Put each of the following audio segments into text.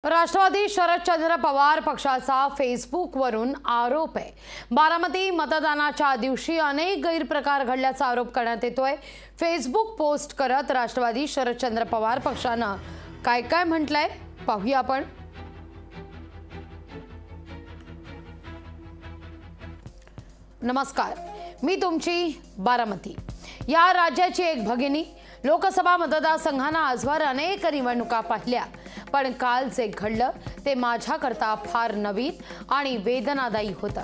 राष्ट्रवादी शरदचंद्र पवार पक्षाचा फेसबुकवरून आरोप आहे। बारामती मतदानाच्या दिवशी अनेक गैरप्रकार घडल्याचा आरोप करण्यात येतोय। फेसबुक पोस्ट करत राष्ट्रवादी शरदचंद्र पवार पक्षाने काय काय म्हटलंय पाहूया आपण। नमस्कार, मी तुमची बारामती या राज्याची एक भगिनी। लोकसभा मतदारसंघांना आजवर अनेक निवडणुका पाहिल्या, पण काल जे घडलं ते माझ्याकरता फार नवीन आणि वेदनादायी होतं।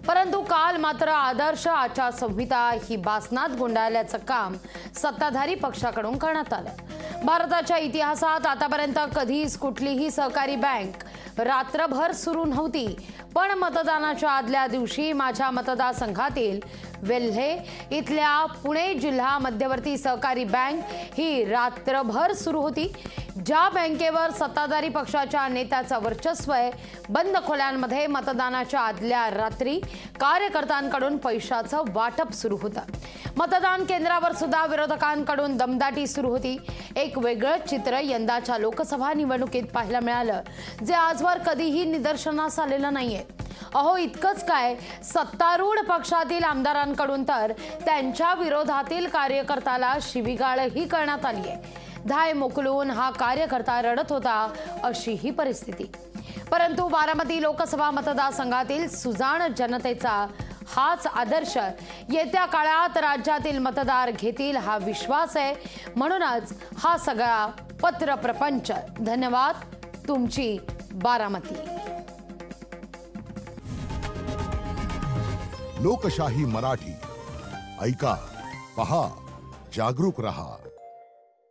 परंतु काल मात्र आदर्श आचारसंहिता ही बासनात गुंडाळल्याचं काम सत्ताधारी पक्षाकडून करण्यात आलं। भारताच्या इतिहासात आतापर्यंत कधीच कुठलीही सहकारी बँक रात्रभर सुरू नव्हती, पण मतदानाच्या आदल्या दिवशी माझ्या मतदारसंघातील वेल्हे इथल्या पुणे जिल्हा मध्यवर्ती सहकारी बँक ही रात्रभर सुरू होती। ज्या बँकेवर सत्ताधारी पक्षाच्या नेत्याचं वर्चस्व आहे, बंद खोल्यांमध्ये मतदानाच्या आदल्या रात्री कार्यकर्त्यांकडून पैशाचं वाटप सुरू होतं। मतदान केंद्रावर सुद्धा विरोधकांकडून दमदाटी सुरू होती। एक वेगळं चित्र यंदाच्या लोकसभा निवडणुकीत पाहायला मिळालं, जे आजवर कधीही निदर्शनास आलेलं नाहीये। अहो, इतकंच काय, सत्तारूढ पक्षातील आमदारांकडून तर त्यांच्या विरोधातील कार्यकर्त्याला शिवीगाळही करण्यात आली आहे। धाय मोकलून हा कार्यकर्ता रडत होता, अशी ही परिस्थिती। परंतु बारामती लोकसभा मतदारसंघातील सुजाण जनतेचा हाच आदर्श येत्या काळात राज्यातील मतदार घेतील हा विश्वास आहे। म्हणूनच हा सगळा पत्र प्रपंच। धन्यवाद, तुमची बारामती। लोकशाही मराठी ऐका, पहा, जागरूक रहा।